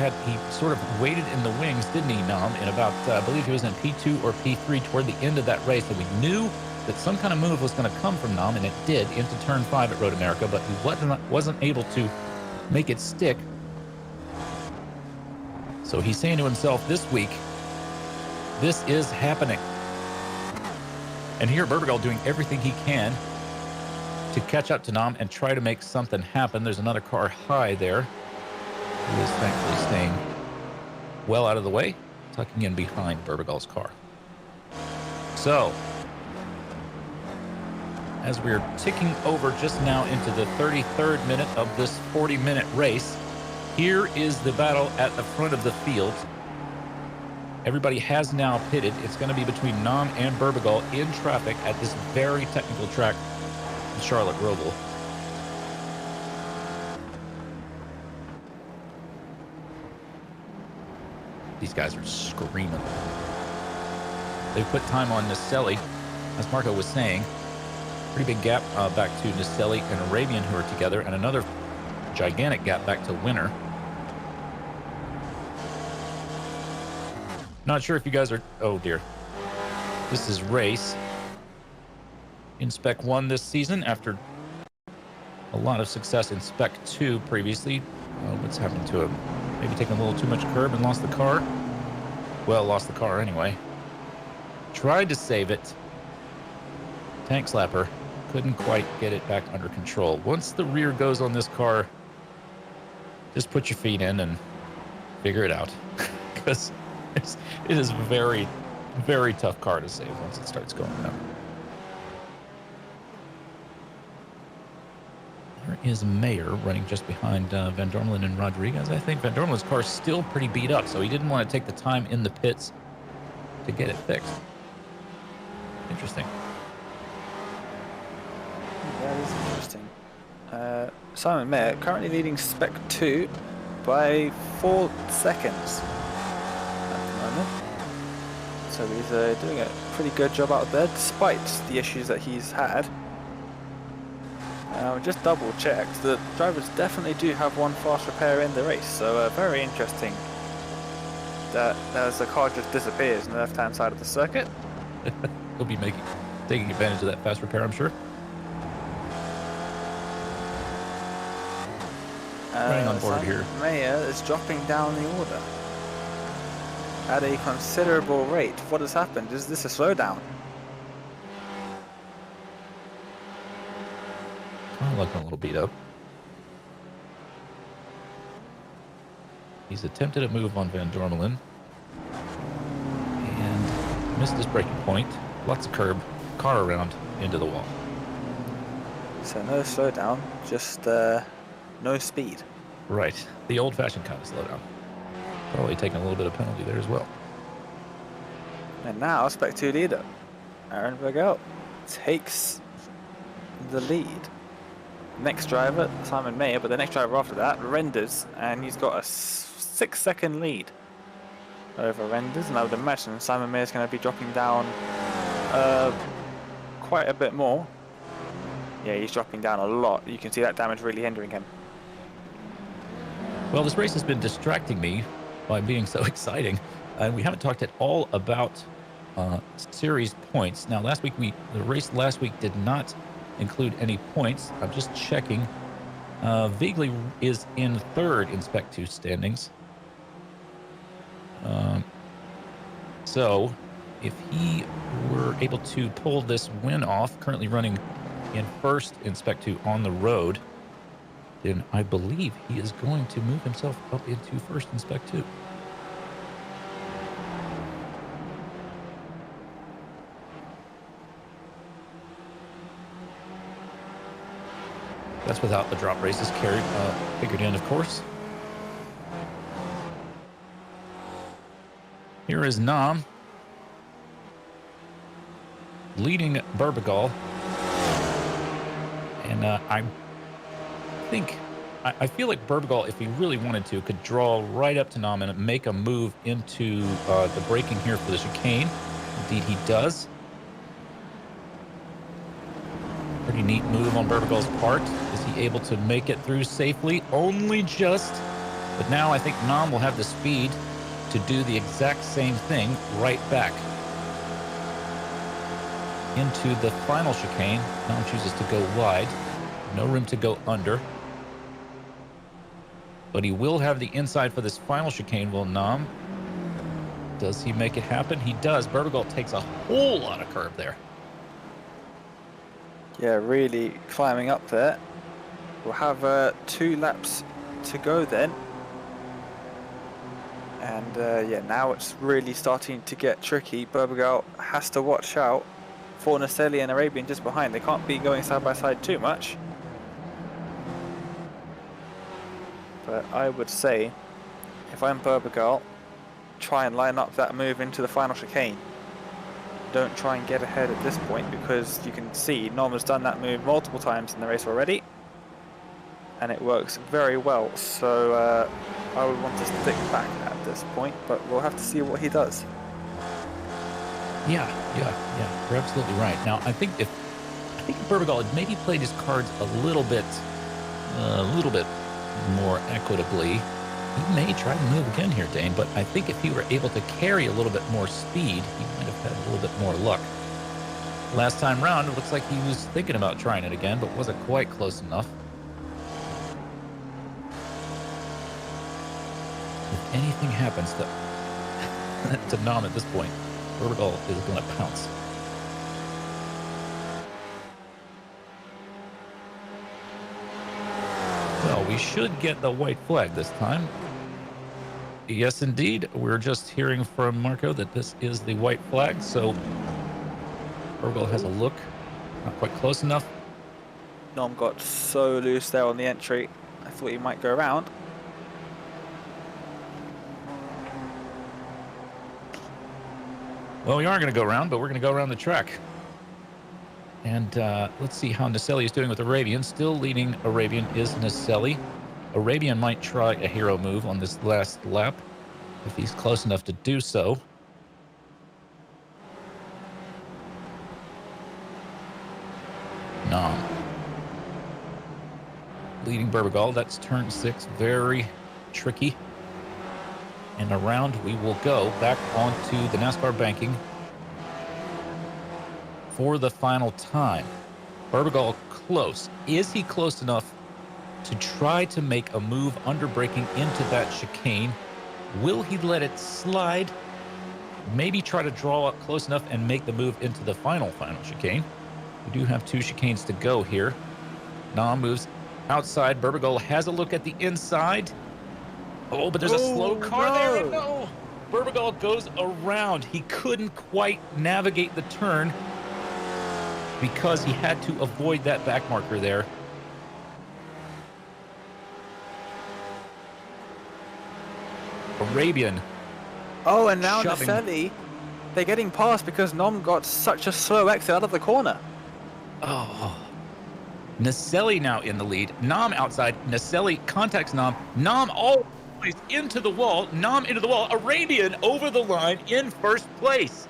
sort of waited in the wings, didn't he, Nam? In about, I believe he was in P2 or P3 toward the end of that race, and we knew that some kind of move was going to come from Nam, and it did into turn 5 at Road America, but he wasn't able to make it stick. So he's saying to himself this week, this is happening. And here Berbagal doing everything he can to catch up to Nam and try to make something happen. There's another car high there, who is thankfully staying well out of the way, tucking in behind Berbagal's car. So as we're ticking over just now into the 33rd minute of this 40-minute race. Here is the battle at the front of the field. Everybody has now pitted. It's going to be between Nam and Burbigal in traffic at this very technical track in Charlotte Roval. These guys are screaming. They've put time on Naselli, as Marco was saying. Pretty big gap back to Naselli and Arabian, who are together, and another gigantic gap back to Winner. Not sure if you guys are... Oh, dear. This is Race in Spec 1 this season after a lot of success in Spec 2 previously. What's happened to him? Maybe taking a little too much curb and lost the car? Well, lost the car anyway. Tried to save it. Tank slapper. Couldn't quite get it back under control. Once the rear goes on this car, just put your feet in and figure it out. Because it is a very, very tough car to save once it starts going down. There is Mayer running just behind Van Dormelen and Rodriguez. I think Van Dormelen's car is still pretty beat up, so he didn't want to take the time in the pits to get it fixed. Interesting. That is interesting. Simon Mayer currently leading Spec 2 by 4 seconds at the moment. So he's doing a pretty good job out there despite the issues that he's had. Just double checked, the drivers definitely do have one fast repair in the race, so very interesting that as the car just disappears on the left hand side of the circuit. He'll be taking advantage of that fast repair, I'm sure. Running on board here. Mayer is dropping down the order at a considerable rate. What has happened? Is this a slowdown? Looking a little beat up. He's attempted a move on Van Dormelen and missed his braking point. Lots of curb, car around into the wall. So no slowdown, just no speed. Right, the old-fashioned kind of slowdown. Probably taking a little bit of penalty there as well. And now Spec 2 leader Aaron Burgell takes the lead. Next driver, Simon Mayer, but the next driver after that, Renders, and he's got a 6-second lead over Renders, and I would imagine Simon Mayer's going to be dropping down quite a bit more. Yeah, he's dropping down a lot. You can see that damage really hindering him. Well, this race has been distracting me by being so exciting, and we haven't talked at all about series points. Now, the race last week did not include any points. I'm just checking. Viegli is in 3rd in Spec 2 standings. So if he were able to pull this win off, currently running in 1st in Spec 2 on the road, then I believe he is going to move himself up into 1st in Spec 2. That's without the drop races figured in, of course. Here is Nam leading Burbigal. And I feel like Burbigal, if he really wanted to, could draw right up to Nam and make a move into the braking here for the chicane. Indeed, he does. Pretty neat move on Burbigal's part. Is he able to make it through safely? Only just. But now I think Nam will have the speed to do the exact same thing right back into the final chicane. Nam chooses to go wide. No room to go under. But he will have the inside for this final chicane, will Nam? Does he make it happen? He does. Burbigal takes a whole lot of curb there. Yeah, really climbing up there. We'll have 2 laps to go then. And yeah, now it's really starting to get tricky. Burbigal has to watch out for Naselli and Arabian just behind. They can't be going side by side too much. But I would say, if I'm Burbergal, try and line up that move into the final chicane. Don't try and get ahead at this point, because you can see Nom has done that move multiple times in the race already, and it works very well. So I would want to stick back at this point, but we'll have to see what he does. Yeah, you're absolutely right. Now, I think if Burbergal had maybe played his cards a little bit more equitably, he may try to move again here, Dane. But I think if he were able to carry a little bit more speed, he might have had a little bit more luck. Last time round, it looks like he was thinking about trying it again, but wasn't quite close enough. If anything happens to Nom at this point, Burbergal is going to pounce. Well, we should get the white flag this time. Yes, indeed. We're just hearing from Marco that this is the white flag, so Burbergal has a look. Not quite close enough. Nom got so loose there on the entry. I thought he might go around. Well, we are going to go around, but we're going to go around the track. And let's see how Naselli is doing with Arabian. Still leading Arabian is Naselli. Arabian might try a hero move on this last lap if he's close enough to do so. Nom leading Burbergal. That's turn 6. Very tricky. And around we will go back onto the NASCAR banking for the final time. Burbergal close. Is he close enough to try to make a move under braking into that chicane? Will he let it slide? Maybe try to draw up close enough and make the move into the final chicane. We do have 2 chicanes to go here. Nom moves outside. Burbergal has a look at the inside. Oh, but there's a slow car there. No! Burbergal goes around. He couldn't quite navigate the turn because he had to avoid that back marker there. Arabian. Oh, and now Naselli, they're getting past because Nom got such a slow exit out of the corner. Oh. Naselli now in the lead. Nom outside. Naselli contacts Nom. Nom all into the wall. Nom into the wall. Arabian over the line in first place.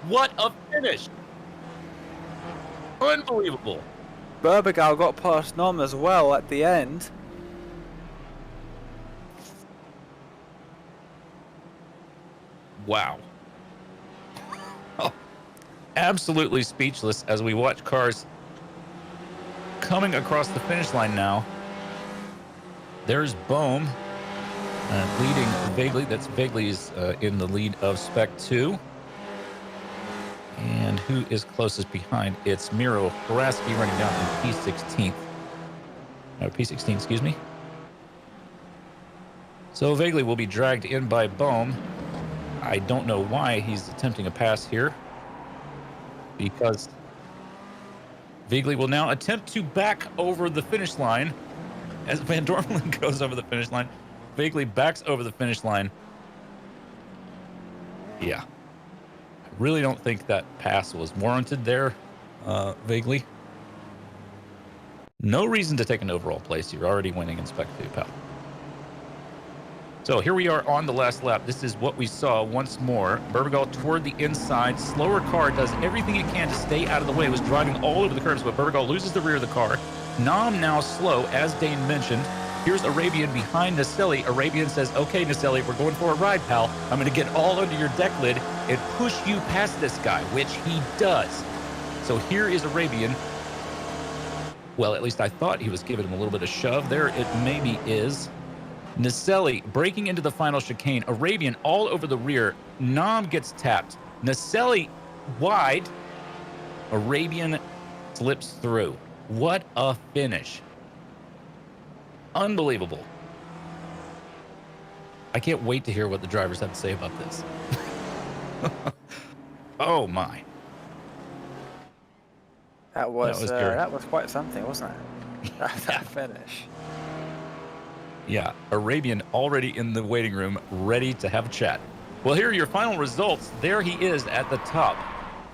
What a finish. Unbelievable. Burbergal got past Nom as well at the end. Wow. Oh, absolutely speechless as we watch cars coming across the finish line now. There's Bohm leading Vegley. That's Vegley's in the lead of Spec 2. And who is closest behind? It's Miro Haraski running down in P16. No, P16, excuse me. So Vegley will be dragged in by Bohm. I don't know why he's attempting a pass here, because Vegley will now attempt to back over the finish line as Van Dormelen goes over the finish line. Vegley backs over the finish line. Yeah. I really don't think that pass was warranted there, Vegley. No reason to take an overall place. You're already winning in Spec 2, pal. So here we are on the last lap. This is what we saw once more. Burbergal toward the inside. Slower car does everything it can to stay out of the way. It was driving all over the curves, but Burbergal loses the rear of the car. Nom now slow, as Dane mentioned. Here's Arabian behind Naselli. Arabian says, okay, Naselli, we're going for a ride, pal. I'm going to get all under your deck lid and push you past this guy, which he does. So here is Arabian. Well, at least I thought he was giving him a little bit of shove. There it maybe is. Naselli breaking into the final chicane. Arabian all over the rear. Nom gets tapped. Naselli wide. Arabian slips through. What a finish. Unbelievable. I can't wait to hear what the drivers have to say about this. Oh my. That That was was your that was quite something, wasn't it? yeah, That finish. yeah. Arabian already in the waiting room, ready to have a chat. Well, here are your final results. There he is at the top.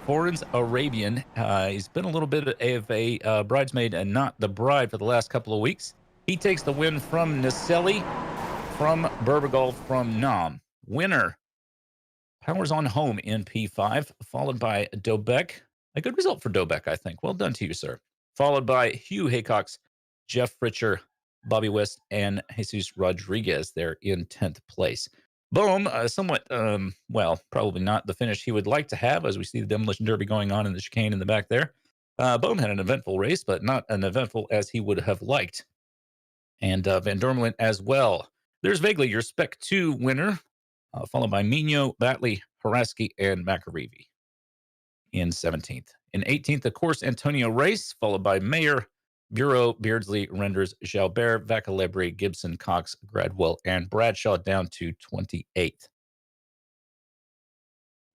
Foreign's Arabian. He's been a little bit of a bridesmaid and not the bride for the last couple of weeks. He takes the win from Naselli, from Berbagal, from Nam. Winner powers on home in P5, followed by Dobek. A good result for Dobek, I think. Well done to you, sir. Followed by Hugh Haycox, Jeff Fritcher, Bobby West, and Jesus Rodriguez. They're in 10th place. Boom, somewhat, well, probably not the finish he would like to have, as we see the Demolition Derby going on in the chicane in the back there. Boom had an eventful race, but not an eventful as he would have liked. And Van Dormelen as well. There's vaguely your Spec 2 winner, followed by Mino, Batley, Haraski, and Macarivi in 17th. In 18th, of course, Antonio Race, followed by Mayer, Bureau, Beardsley, Renders, Jalbert, Vacalebri, Gibson, Cox, Gradwell, and Bradshaw down to 28th.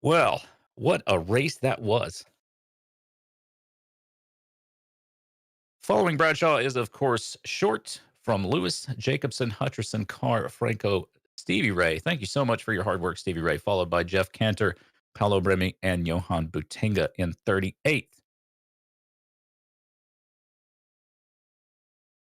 Well, what a race that was. Following Bradshaw is, of course, Short from Lewis, Jacobson, Hutcherson, Carr, Franco, Stevie Ray. Thank you so much for your hard work, Stevie Ray. Followed by Jeff Cantor, Paolo Bremi, and Johan Butenga in 38th.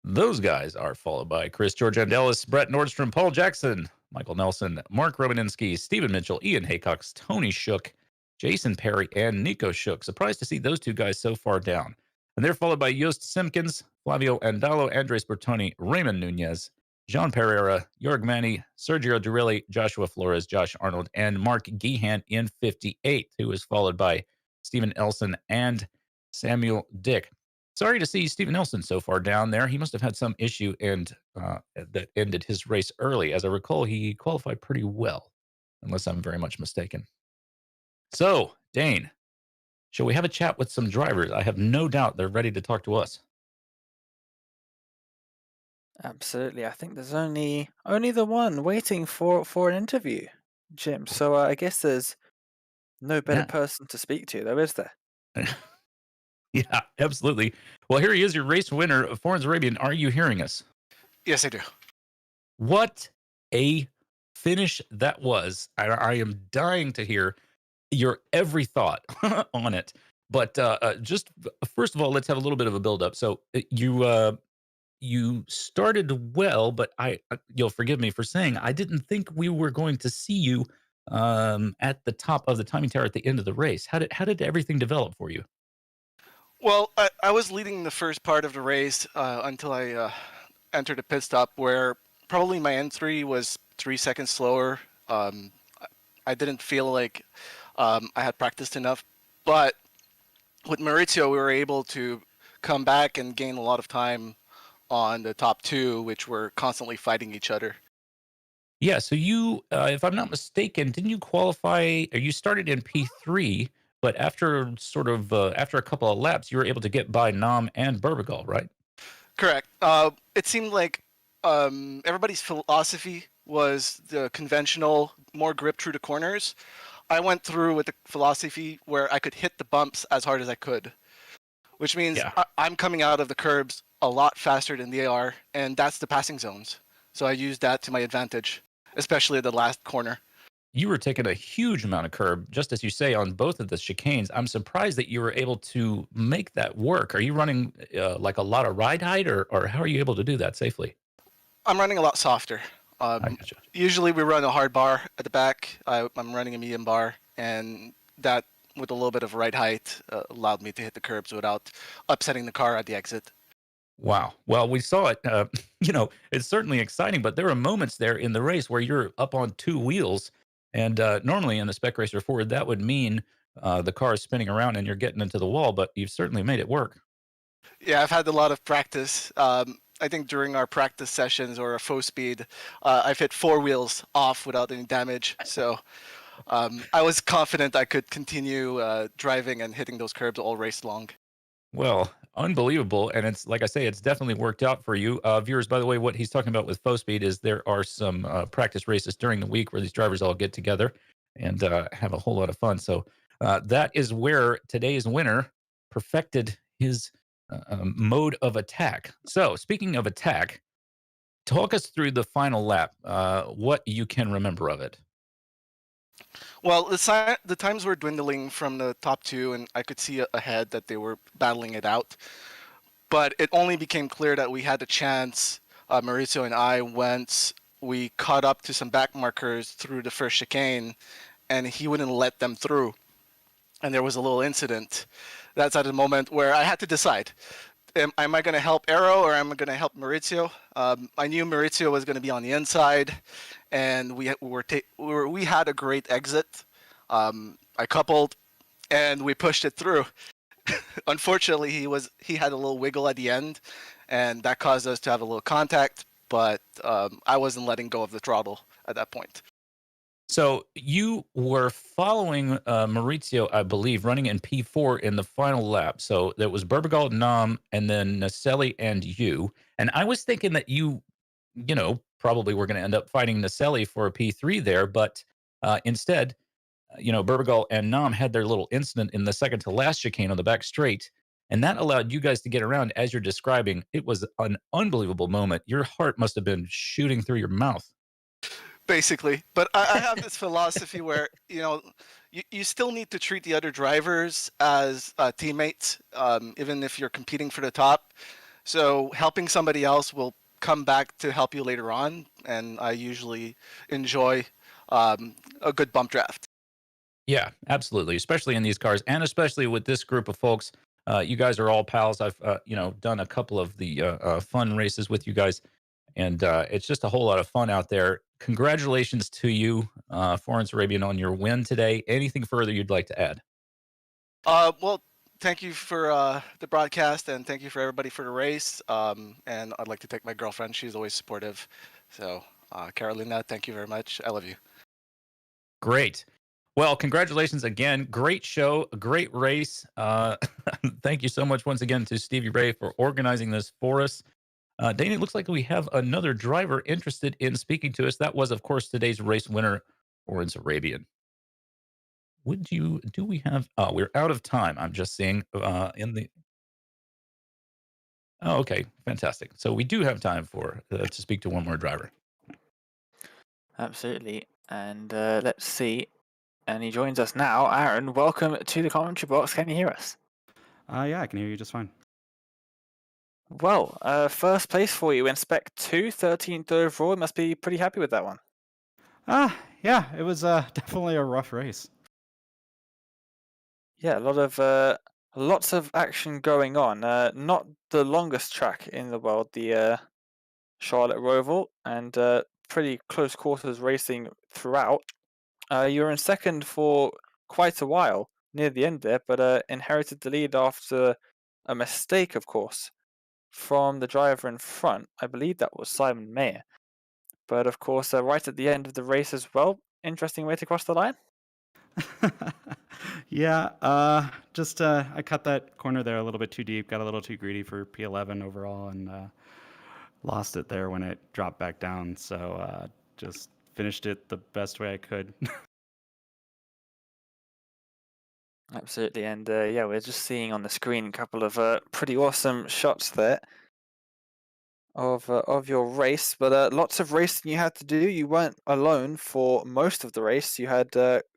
Those guys are followed by Chris Georgiandelis, Brett Nordstrom, Paul Jackson, Michael Nelson, Mark Romaninski, Stephen Mitchell, Ian Haycox, Tony Shook, Jason Perry, and Nico Shook. Surprised to see those two guys so far down. And they're followed by Yost Simpkins, Flavio Andalo, Andres Bertoni, Raymond Nunez, Jean Pereira, Jorg Manny, Sergio Durilli, Joshua Flores, Josh Arnold, and Mark Gehan in 58th, who is followed by Stephen Elson and Samuel Dick. Sorry to see Stephen Nelson so far down there. He must have had some issue and that ended his race early. As I recall, he qualified pretty well, unless I'm very much mistaken. So, Dane, shall we have a chat with some drivers? I have no doubt they're ready to talk to us. Absolutely. I think there's only the one waiting for an interview, Jim. So I guess there's no better Yeah. person to speak to, though, is there? Yeah, absolutely. Well, here he is, your race winner of Foreign's Arabian. Are you hearing us? Yes, I do. What a finish that was. I am dying to hear your every thought on it. But just first of all, let's have a little bit of a build up. So you started well, but you'll forgive me for saying I didn't think we were going to see you at the top of the timing tower at the end of the race. How did everything develop for you? Well, I was leading the first part of the race until I entered a pit stop where probably my N3 was 3 seconds slower. I didn't feel like I had practiced enough, but with Maurizio, we were able to come back and gain a lot of time on the top two, which were constantly fighting each other. Yeah, so you, if I'm not mistaken, didn't you qualify? Or you started in P3, but after after a couple of laps, you were able to get by Nam and Burbigal, right? Correct. It seemed like everybody's philosophy was the conventional, more grip through the corners. I went through with the philosophy where I could hit the bumps as hard as I could, which means Yeah. I'm coming out of the curbs a lot faster than they are, and that's the passing zones. So I used that to my advantage, especially at the last corner. You were taking a huge amount of curb, just as you say, on both of the chicanes. I'm surprised that you were able to make that work. Are you running like a lot of ride height, or how are you able to do that safely? I'm running a lot softer. I gotcha. Usually we run a hard bar at the back. I'm running a medium bar, and that, with a little bit of ride height, allowed me to hit the curbs without upsetting the car at the exit. Wow. Well, we saw it. It's certainly exciting, but there are moments there in the race where you're up on two wheels. And normally in the Spec Racer Ford, that would mean the car is spinning around and you're getting into the wall, but you've certainly made it work. Yeah, I've had a lot of practice. I think during our practice sessions or a faux speed, I've hit four wheels off without any damage. So I was confident I could continue driving and hitting those curbs all race long. Well, unbelievable. And it's like I say, it's definitely worked out for you. Viewers, by the way, what he's talking about with faux speed is there are some practice races during the week where these drivers all get together and have a whole lot of fun. So that is where today's winner perfected his mode of attack. So, speaking of attack, talk us through the final lap. What you can remember of it. Well, the times were dwindling from the top two, and I could see ahead that they were battling it out. But it only became clear that we had a chance, Mauricio and I, once we caught up to some back markers through the first chicane, and he wouldn't let them through. And there was a little incident. That's at a moment where I had to decide. Am I going to help Arrow or am I going to help Maurizio? I knew Maurizio was going to be on the inside, and we had a great exit. I coupled, and we pushed it through. Unfortunately, he had a little wiggle at the end, and that caused us to have a little contact. But I wasn't letting go of the throttle at that point. So you were following Maurizio, I believe, running in P4 in the final lap. So there was Berbagal, Nam, and then Naselli and you. And I was thinking that probably were going to end up fighting Naselli for a P3 there, but instead, Berbagal and Nam had their little incident in the second to last chicane on the back straight. And that allowed you guys to get around as you're describing. It was an unbelievable moment. Your heart must have been shooting through your mouth. Basically, but I have this philosophy where you still need to treat the other drivers as teammates, even if you're competing for the top. So helping somebody else will come back to help you later on, and I usually enjoy a good bump draft. Yeah, absolutely. Especially in these cars, and especially with this group of folks. You guys are all pals. I've done a couple of the fun races with you guys, and it's just a whole lot of fun out there. Congratulations to you, Florence Arabian, on your win today. Anything further you'd like to add? Well, thank you for the broadcast, and thank you for everybody for the race. And I'd like to thank my girlfriend. She's always supportive. So, Carolina, thank you very much. I love you. Great. Well, congratulations again. Great show, a great race. Thank you so much once again to Stevie Ray for organizing this for us. Dana, it looks like we have another driver interested in speaking to us. That was, of course, today's race winner, Florence Arabian. Do we have, we're out of time. I'm just seeing in the, oh, okay, fantastic. So we do have time to speak to one more driver. Absolutely. And let's see. And he joins us now. Aaron, welcome to the commentary box. Can you hear us? Yeah, I can hear you just fine. Well, first place for you in Spec 2, 13th overall. You must be pretty happy with that one. Yeah, it was definitely a rough race. Yeah, lots of action going on. Not the longest track in the world, the Charlotte Roval, and pretty close quarters racing throughout. You were in second for quite a while near the end there, but inherited the lead after a mistake, of course, from the driver in front. I believe that was Simon Mayer. But of course, right at the end of the race as well, interesting way to cross the line. Yeah, just I cut that corner there a little bit too deep, got a little too greedy for P11 overall, and lost it there when it dropped back down. So just finished it the best way I could. Absolutely, and yeah, we're just seeing on the screen a couple of pretty awesome shots there of your race, but lots of racing you had to do. You weren't alone for most of the race. You had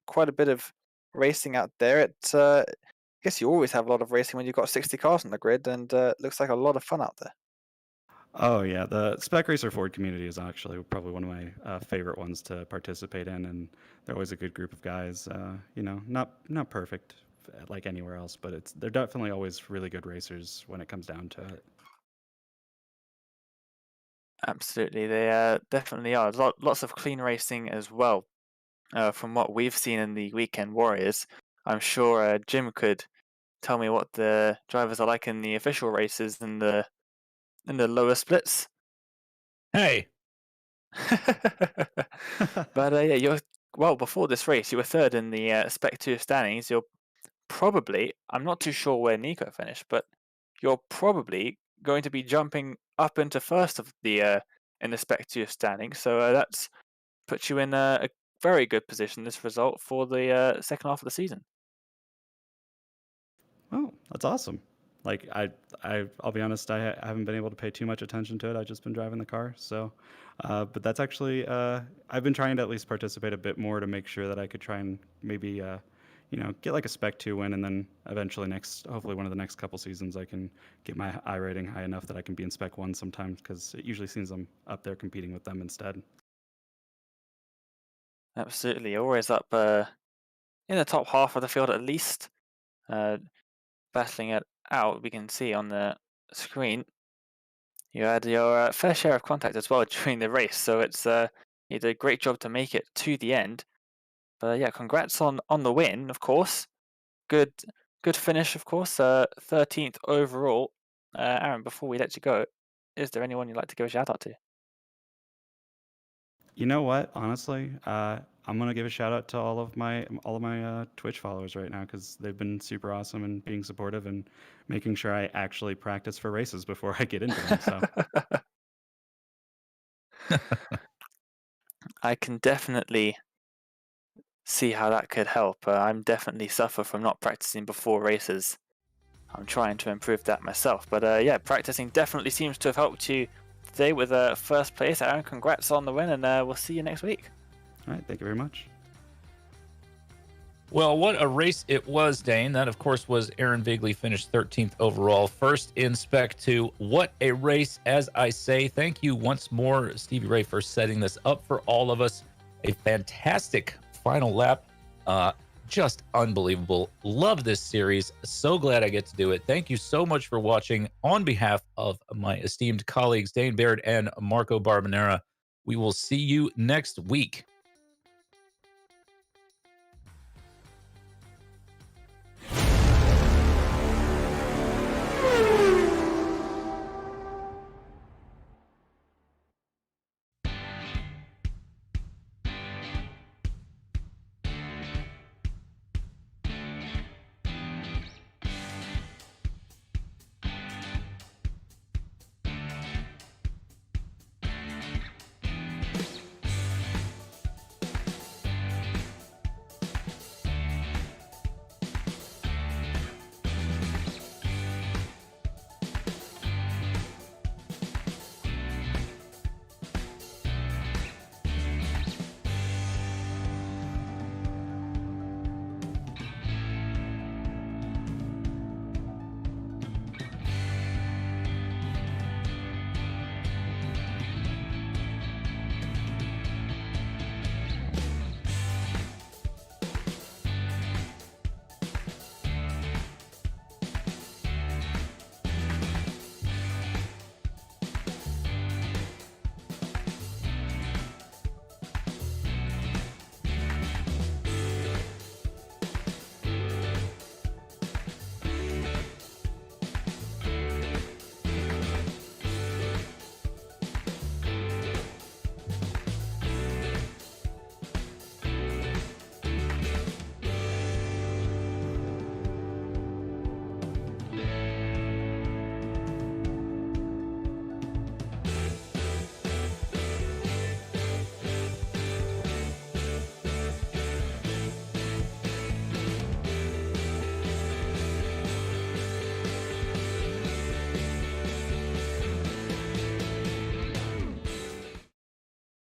quite a bit of racing out there. I guess you always have a lot of racing when you've got 60 cars on the grid, and looks like a lot of fun out there. Oh yeah, the Spec Racer Ford community is actually probably one of my favorite ones to participate in, and they're always a good group of guys. Not perfect like anywhere else, but they're definitely always really good racers when it comes down to it. Absolutely, they definitely are. Lots of clean racing as well. From what we've seen in the Weekend Warriors, I'm sure Jim could tell me what the drivers are like in the official races and the lower splits. Hey. But yeah, before this race, you were third in the Spec 2 standings. You're probably, I'm not too sure where Nico finished, but you're probably going to be jumping up into first of the in the Spec 2 standings. So that's puts you in a very good position, this result, for the second half of the season. Oh, that's awesome. like I'll be honest, I haven't been able to pay too much attention to it. I've just been driving the car. So, but that's actually I've been trying to at least participate a bit more to make sure that I could try and maybe get like a Spec 2 win, and then eventually hopefully one of the next couple seasons, I can get my I rating high enough that I can be in Spec 1 sometimes, because it usually seems I'm up there competing with them instead. Absolutely, you're always up in the top half of the field at least, battling it out. We can see on the screen you had your fair share of contact as well during the race, so it's you did a great job to make it to the end. But yeah, congrats on the win, of course. Good finish, of course. 13th overall. Aaron, before we let you go, is there anyone you'd like to give a shout out to? You know what? Honestly, I'm gonna give a shout out to all of my Twitch followers right now, because they've been super awesome and being supportive and making sure I actually practice for races before I get into them. So I can definitely see how that could help. I'm definitely suffer from not practicing before races. I'm trying to improve that myself. But yeah, practicing definitely seems to have helped you today with first place. Aaron, congrats on the win, and we'll see you next week. all right, thank you very much. Well, what a race it was, Dane. That, of course, was Aaron Vigley, finished 13th overall, first in Spec 2. What a race, as I say. Thank you once more, Stevie Ray, for setting this up for all of us. A fantastic final lap. Just unbelievable. Love this series. So glad I get to do it. Thank you so much for watching. On behalf of my esteemed colleagues, Dane Baird and Marco Barbanera, we will see you next week.